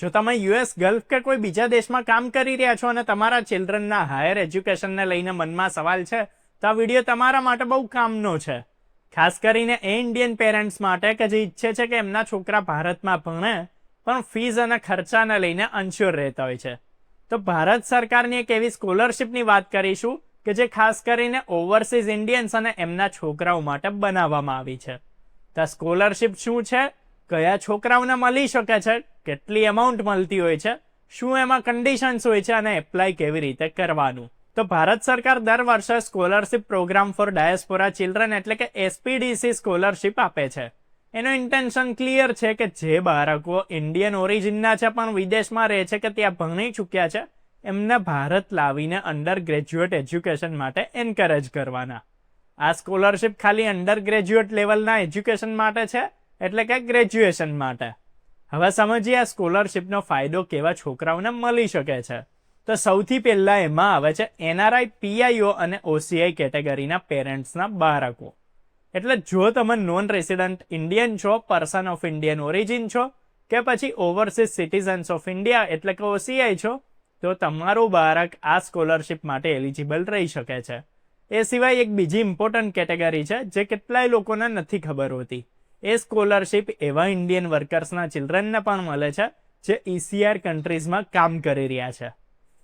જો તમે US, gulf કે કોઈ બીજા દેશમાં કામ કરી રહ્યા છો અને તમારા ચિલ્ડ્રનના હાયર એજ્યુકેશનને લઈને મનમાં સવાલ છે, તો આ વિડીયો તમારા માટે બહુ કામનો છે. ખાસ કરીને એ ઇન્ડિયન પેરેન્ટ્સ માટે કે જે ઈચ્છે છે કે એમના છોકરા ભારતમાં ભણે પણ ફીઝ અને ખર્ચાને લઈને અનશ્યોર રહેતા હોય છે. તો ભારત સરકારની એક એવી સ્કોલરશિપની વાત કરીશું કે જે ખાસ કરીને ઓવરસીઝ ઇન્ડિયન્સ અને એમના છોકરાઓ માટે બનાવવામાં આવી છે. તો સ્કોલરશિપ શું છે, કયા છોકરાઓને મળી શકે છે, કેટલી અમાઉન્ટ મળતી હોય છે, શું એમાં કન્ડિશન્સ હોય છે અને એપ્લાય કેવી રીતે કરવાનું. તો ભારત સરકાર દર વર્ષે scholarship programme four diaspora children એટલે કે એસપીડીસી સ્કોલરશિપ આપે છે. એનું ઇન્ટેન્શન ક્લિયર છે કે જે બાળકો ઇન્ડિયન ઓરિજિનના છે પણ વિદેશમાં રહે છે કે ત્યાં ભણી ચૂક્યા છે, એમને ભારત લાવીને અંડર ગ્રેજ્યુએટ એજ્યુકેશન માટે એન્કરેજ કરવાના. આ સ્કોલરશિપ ખાલી અંડર ગ્રેજ્યુએટ લેવલના એજ્યુકેશન માટે છે, એટલે કે ગ્રેજ્યુએશન માટે. હવે સમજીએ આ સ્કોલરશિપનો ફાયદો કેવા છોકરાઓને મળી શકે છે. તો સૌથી પહેલા એમાં આવે છે એનઆરઆઈ, પીઆઈઓ અને ઓસીઆઈ કેટેગરીના પેરેન્ટ્સના બાળકો. એટલે જો તમે નોન રેસિડન્ટ ઇન્ડિયન છો, પર્સન ઓફ ઇન્ડિયન ઓરિજિન છો કે પછી ઓવરસીઝ સિટીઝન્સ ઓફ ઇન્ડિયા એટલે કે ઓસીઆઈ છો, તો તમારું બાળક આ સ્કોલરશિપ માટે એલિજિબલ રહી શકે છે. એ સિવાય એક બીજી ઇમ્પોર્ટન્ટ કેટેગરી છે જે કેટલાય લોકોને નથી ખબર હોતી. એ સ્કોલરશિપ એવા ઇન્ડિયન વર્કર્સના ચિલ્ડ્રનને પણ મળે છે જે ઈસીઆર કન્ટ્રીઝમાં કામ કરી રહ્યા છે.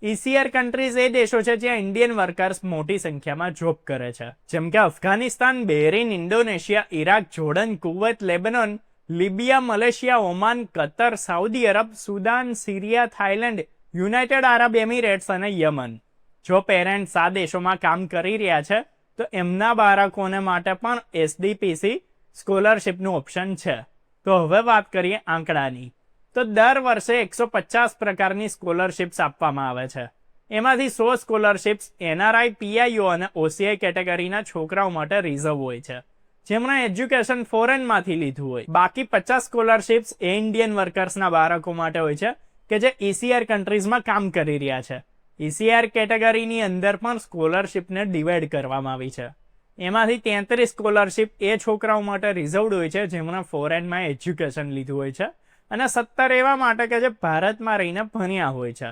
ઈસીઆર કન્ટ્રીઝ એ દેશો છે જ્યાં ઇન્ડિયન વર્કર્સ મોટી સંખ્યામાં જોબ કરે છે, જેમ કે Afghanistan, Bahrain, Indonesia, Iraq, Jordan, Kuwait, Lebanon, Libya, Malaysia, Oman, Qatar, Saudi Arab, Sudan, Syria, Thailand, United Arab Emirates અને યમન. જો પેરેન્ટ્સ આ દેશોમાં કામ કરી રહ્યા છે તો એમના બાળકોને માટે પણ એસડીપીસી સ્કોલરશિપનું ઓપ્શન છે. તો હવે વાત કરીએ આંકડાની. તો દર વર્ષે 150 પ્રકારની સ્કોલરશિપ્સ આપવામાં આવે છે. એમાંથી 100 સ્કોલરશિપ્સ એનઆરઆઈ, પીઆઈઓ અને ઓસીઆઈ કેટેગરીના છોકરાઓ માટે રિઝર્વ હોય છે, જેમણે એજ્યુકેશન ફોરેનમાંથી લીધું હોય. બાકી 50 સ્કોલરશિપ્સ એ ઇન્ડિયન વર્કર્સના બાળકો માટે હોય છે કે જે ઈસીઆર કન્ટ્રીઝમાં કામ કરી રહ્યા છે. ઈસીઆર કેટેગરીની અંદર પણ સ્કોલરશિપને ડિવાઈડ કરવામાં આવી છે. એમાંથી 33 સ્કોલરશિપ એ છોકરાઓ માટે રિઝર્વડ હોય છે જેમણે ફોરેનમાં એજ્યુકેશન લીધું હોય છે, અને 17 એવા માટે કે જે ભારતમાં રહીને ભણ્યા હોય છે.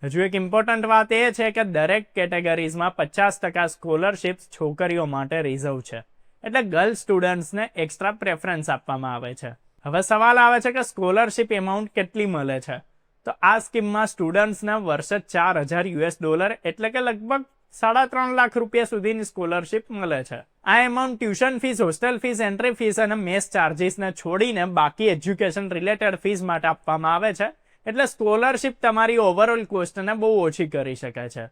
હજુ એક ઇમ્પોર્ટન્ટ વાત એ છે કે દરેક કેટેગરીઝમાં 50% સ્કોલરશિપ્સ છોકરીઓ માટે રિઝર્વ છે, એટલે ગર્લ સ્ટુડન્ટ્સને એક્સ્ટ્રા પ્રેફરન્સ આપવામાં આવે છે. હવે સવાલ આવે છે કે સ્કોલરશિપ એમાઉન્ટ કેટલી મળે છે. તો આ સ્કીમમાં સ્ટુડન્ટ્સને વર્ષે $4,000 એટલે કે લગભગ 3.5 લાખ રૂપિયા સુધીની સ્કોલરશિપ મળે છે. આ amount tuition fees, hostel fees, entry fees અને મેસ ચાર્જીસને છોડીને બાકી એજ્યુકેશન રિલેટેડ ફીસ માટે આપવામાં આવે છે, એટલે સ્કોલરશિપ તમારી ઓવરઓલ કોસ્ટને બહુ ઓછી કરી શકે છે.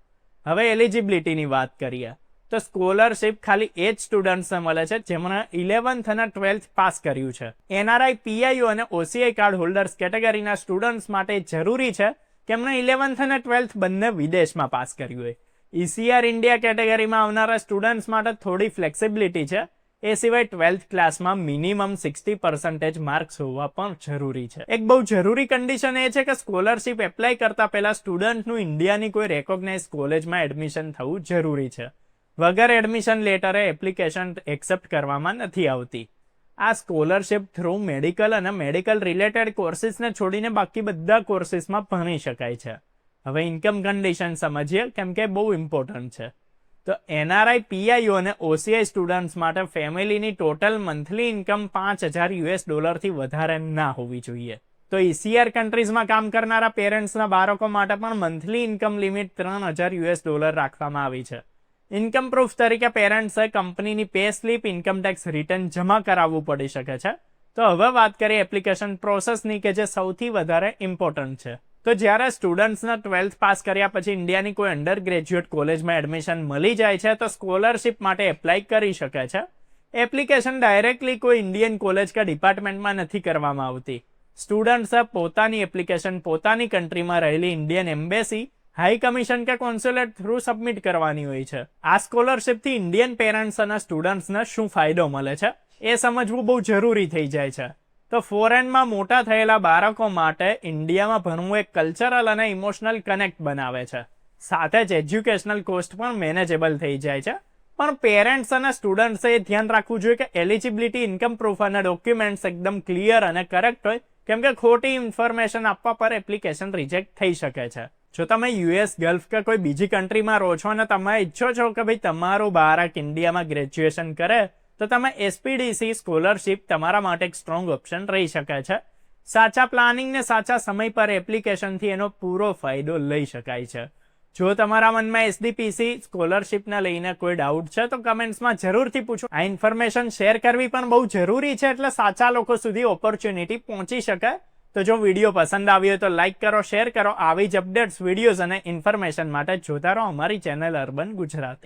હવે એલિજિબિલિટીની વાત કરીએ તો સ્કોલરશિપ ખાલી એ જ સ્ટુડન્ટ્સને મળે છે જેમણે 11th અને 12th પાસ કર્યું છે. એનઆરઆઈ, પીઆઈઓ અને ઓસીઆઈ કાર્ડ હોલ્ડર્સ કેટેગરીના સ્ટુડન્ટ્સ માટે જરૂરી છે કે એમણે 11th અને 12th બંને વિદેશમાં પાસ કર્યું હોય. ઈસીઆર ઇન્ડિયા કેટેગરીમાં આવનારા સ્ટુડન્ટ્સ માટે થોડી ફ્લેક્સિબિલિટી છે. એ સિવાય 12th ક્લાસમાં મિનિમમ 60% માર્ક્સ હોવા પણ જરૂરી છે. એક બહુ જરૂરી કન્ડિશન એ છે કે સ્કોલરશિપ એપ્લાય કરતા પહેલા સ્ટુડન્ટનું ઇન્ડિયાની કોઈ રેકોગ્નાઇઝ કોલેજમાં એડમિશન થવું જરૂરી છે. વગર એડમિશન લેટરે એપ્લિકેશન એક્સેપ્ટ કરવામાં નથી આવતી. આ સ્કોલરશિપ થ્રુ મેડિકલ અને મેડિકલ રિલેટેડ કોર્સિસને છોડીને બાકી બધા કોર્સિસમાં ભણી શકાય છે. હવે ઇન્કમ કન્ડિશન સમજીએ કેમ કે બહુ ઇમ્પોર્ટન્ટ છે. તો એનઆરઆઈ, પીઆઈઓ અને ઓસીઆઈ સ્ટુડન્ટ્સ માટે ફેમિલીની ટોટલ મંથલી ઇન્કમ $5,000 થી વધારે ના હોવી જોઈએ. તો ઈસીઆર કન્ટ્રીઝમાં કામ કરનારા પેરેન્ટ્સના બાળકો માટે પણ મંથલી ઇન્કમ લિમિટ $3,000 રાખવામાં આવી છે. ઇન્કમ પ્રૂફ તરીકે પેરેન્ટ્સે કંપનીની pay slip, income tax return જમા કરાવવું પડી શકે છે. તો હવે વાત કરીએ એપ્લિકેશન પ્રોસેસની કે જે સૌથી વધારે ઇમ્પોર્ટન્ટ છે. તો જ્યારે સ્ટુડન્ટ્સને 12th પાસ કર્યા પછી ઇન્ડિયાની કોઈ અંડર ગ્રેજ્યુએટ કોલેજમાં એડમિશન મળી જાય છે તો સ્કોલરશિપ માટે એપ્લાય કરી શકે છે. એપ્લિકેશન ડાયરેક્ટલી કોઈ ઇન્ડિયન કોલેજ કે ડિપાર્ટમેન્ટમાં નથી કરવામાં આવતી. સ્ટુડન્ટ્સે પોતાની એપ્લિકેશન પોતાની કન્ટ્રીમાં રહેલી ઇન્ડિયન એમ્બેસી, હાઈ કમિશન કે કોન્સ્યુલેટ થ્રુ સબમિટ કરવાની હોય છે. આ સ્કોલરશિપથી ઇન્ડિયન પેરેન્ટ્સ અને સ્ટુડન્ટ્સને શું ફાયદો મળે છે એ સમજવું બહુ જરૂરી થઈ જાય છે. તો ફોરેનમાં મોટા થયેલા બાળકો માટે ઇન્ડિયામાં ભણવું એક કલ્ચરલ અને ઇમોશનલ કનેક્ટ બનાવે છે. સાથે જ એજ્યુકેશનલ કોસ્ટ પણ મેનેજેબલ થઈ જાય છે. પણ પેરેન્ટ્સ અને સ્ટુડન્ટ્સે એ ધ્યાન રાખવું જોઈએ કે એલિજિબિલિટી, ઇન્કમ પ્રૂફ અને ડોક્યુમેન્ટ્સ એકદમ ક્લિયર અને કરેક્ટ હોય કેમ કે ખોટી ઇન્ફોર્મેશન આપવા પર એપ્લિકેશન રિજેક્ટ થઈ શકે છે. જો તમે યુએસ, ગલ્ફ કે કોઈ બીજી કન્ટ્રીમાં રહો છો અને તમે ઈચ્છો છો કે ભાઈ તમારું બાળક ઇન્ડિયામાં ગ્રેજ્યુએશન કરે, તો તમે એસપીડીસી સ્કોલરશિપ તમારા માટે એક સ્ટ્રોંગ ઓપ્શન રહી શકે છે. સાચા પ્લાનિંગ ને સાચા સમય પર એપ્લિકેશનથી એનો પૂરો ફાયદો લઈ શકાય છે. જો તમારા મનમાં એસડીપીસી સ્કોલરશિપને લઈને કોઈ ડાઉટ છે તો કમેન્ટ્સમાં જરૂરથી પૂછો. આ ઇન્ફોર્મેશન શેર કરવી પણ બહુ જરૂરી છે, એટલે સાચા લોકો સુધી ઓપોર્ચ્યુનિટી પહોંચી શકે. તો જો વિડીયો પસંદ આવ્યો હોય તો લાઈક કરો, શેર કરો. આવી જ અપડેટ્સ, વિડીયોઝ અને ઇન્ફોર્મેશન માટે જોતા રહો અમારી ચેનલ અર્બન ગુજરાતી.